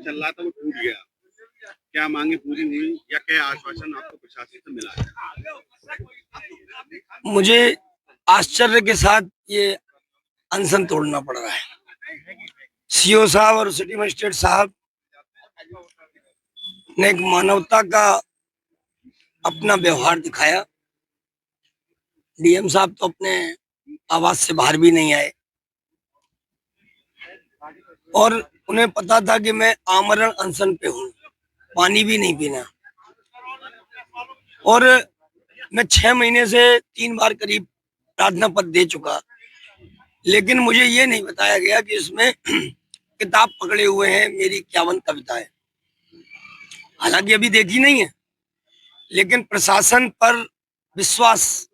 चल रहा था वो टूट गया। क्या मांगे पूरी हुई या क्या आश्वासन आपको प्रशासन से मिला है? मुझे आश्चर्य के साथ ये अनशन तोड़ना पड़ रहा है। सीओ साहब और सिटी मजिस्ट्रेट साहब ने एक मानवता का अपना व्यवहार दिखाया। डीएम साहब तो अपने आवास से बाहर भी नहीं आए और उन्हें पता था कि मैं आमरण अनशन पे हूँ, पानी भी नहीं पीना। और मैं 6 महीने से 3 बार करीब प्रार्थना पत्र दे चुका, लेकिन मुझे ये नहीं बताया गया कि इसमें किताब पकड़े हुए हैं मेरी 51 कविताएं। हालांकि अभी देखी नहीं है, लेकिन प्रशासन पर विश्वास,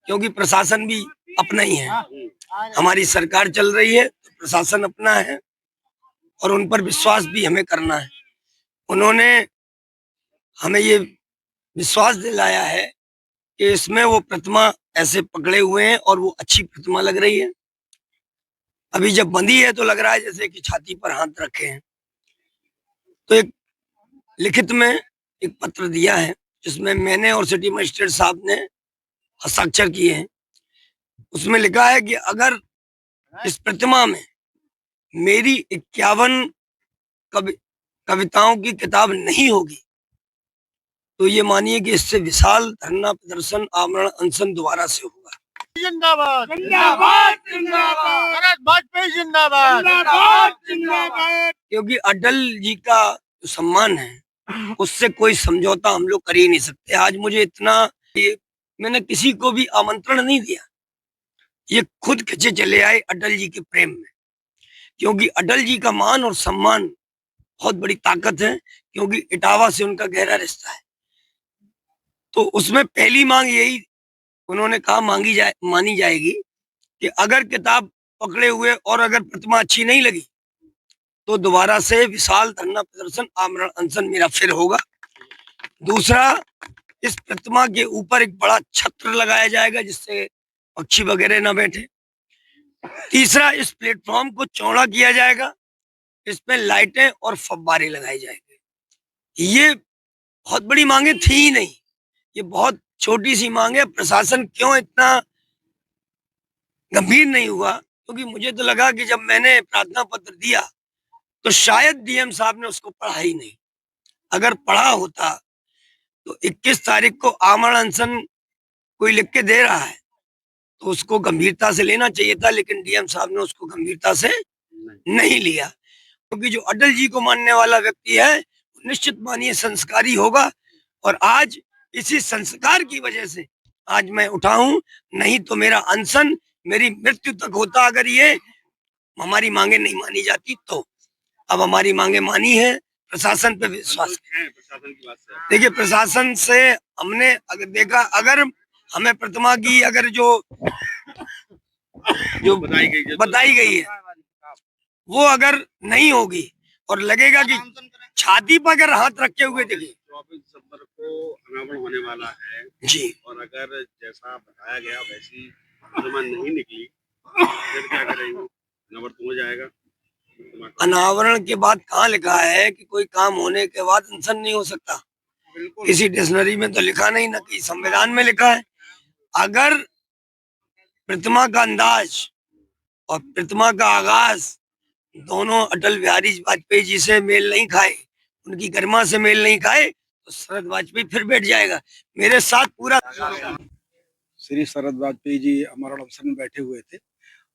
क्योंकि प्रशासन भी अपना ही है, हमारी सरकार चल रही है तो प्रशासन अपना है और उन पर विश्वास भी हमें करना है। उन्होंने हमें ये विश्वास दिलाया है कि इसमें वो प्रतिमा ऐसे पकड़े हुए हैं और वो अच्छी प्रतिमा लग रही है। अभी जब बंदी है तो लग रहा है जैसे कि छाती पर हाथ रखे हैं। तो एक लिखित में एक पत्र दिया है जिसमें मैंने और सिटी मजिस्ट्रेट साहब ने हस्ताक्षर किए हैं। उसमें लिखा है कि अगर इस प्रतिमा में मेरी 51 कविताओं की किताब नहीं होगी तो ये मानिए कि इससे विशाल धरना प्रदर्शन आमरण अनशन दोबारा से होगा। जिंदाबाद जिंदाबाद जिंदाबाद, भारत वाजपेयी जिंदाबाद जिंदाबाद जिंदाबाद। क्योंकि अटल जी का जो सम्मान है उससे कोई समझौता हम लोग कर ही नहीं सकते। आज मुझे इतना, ये मैंने किसी को भी आमंत्रण नहीं दिया, ये खुद खिंचे चले आए अटल जी के प्रेम में। क्योंकि अटल जी का मान और सम्मान बहुत बड़ी ताकत है, क्योंकि इटावा से उनका गहरा रिश्ता है। तो उसमें पहली मांग यही उन्होंने कहा मानी जाएगी कि अगर किताब पकड़े हुए और अगर प्रतिमा अच्छी नहीं लगी तो दोबारा से विशाल धरना प्रदर्शन आमरण अनशन मेरा फिर होगा। दूसरा, इस प्रतिमा के ऊपर एक बड़ा छत्र लगाया जाएगा जिससे पक्षी वगैरह न बैठे। तीसरा, इस प्लेटफॉर्म को चौड़ा किया जाएगा, इस पे लाइटें और फव्वारे लगाए जाएंगे। ये बहुत बड़ी मांगे थी ही नहीं, ये बहुत छोटी सी मांग है। प्रशासन क्यों इतना गंभीर नहीं हुआ? क्योंकि मुझे तो लगा कि जब मैंने प्रार्थना पत्र दिया तो शायद डीएम साहब ने उसको पढ़ा ही नहीं। अगर पढ़ा होता तो 21 तारीख को आमरण अनशन कोई लिख के दे रहा है तो उसको गंभीरता से लेना चाहिए था, लेकिन डीएम साहब ने उसको गंभीरता से नहीं लिया। क्योंकि जो अटल जी को मानने वाला व्यक्ति है निश्चित मानिए संस्कारी होगा, और आज इसी संस्कार की वजह से आज मैं उठा हूं, नहीं तो मेरा अनशन मेरी मृत्यु तक होता अगर ये हमारी मांगे नहीं मानी जाती तो। अब हमारी मांगे मानी है, प्रशासन पे विश्वास है। प्रशासन की बात से देखिए, प्रशासन से हमने अगर देखा, अगर हमें प्रतिमा की अगर जो बताई गई है वो अगर नहीं होगी और लगेगा कि छाती पर अगर हाथ रखे हुए देखिए 24 दिसंबर को अनावरण होने वाला है जी, और अगर जैसा बताया गया वैसी प्रतिमा नहीं निकली फिर क्या करेंगे? अनावरण तो हो जाएगा। अनावरण के बाद कहाँ लिखा है कि कोई काम होने के बाद अनशन नहीं हो सकता? किसी डिक्शनरी में तो लिखा नहीं, ना कि संविधान में लिखा है। अगर प्रतिमा का अंदाज और प्रतिमा का आगाज दोनों अटल बिहारी वाजपेयी जी से मेल नहीं खाए, उनकी गरिमा से मेल नहीं खाए, तो शरद वाजपेयी फिर बैठ जाएगा। मेरे साथ पूरा श्री शरद वाजपेयी जी आमरण अनशन में बैठे हुए थे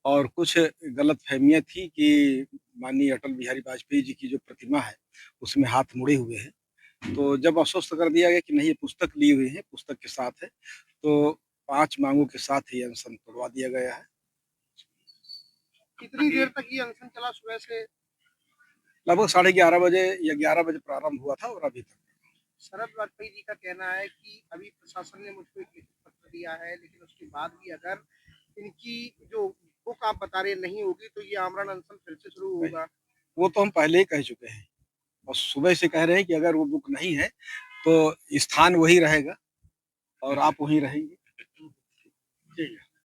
और कुछ गलत फहमियाँ थी कि माननीय अटल बिहारी वाजपेयी जी की जो प्रतिमा है उसमें हाथ मुड़े हुए हैं। तो जब आश्वस्त कर दिया गया कि नहीं, ये पुस्तक ली हुई है, पुस्तक के साथ है, तो 5 मांगों के साथ ही अनशन तोड़वा दिया गया है। कितनी देर तक ये अनशन चला? सुबह से लगभग 11:30 बजे या 11 बजे प्रारंभ हुआ था और अभी तक। शरद वाजपेयी जी का कहना है कि अभी प्रशासन ने मुझको एक लिखित पत्र दिया है, लेकिन उसके बाद भी अगर इनकी जो बुक आप बता रहे नहीं होगी तो ये आमरण अनशन फिर से शुरू होगा। वो तो हम पहले ही कह चुके हैं और सुबह से कह रहे हैं कि अगर वो बुक नहीं है तो स्थान वही रहेगा और आप वहीं रहेंगे। ठीक है।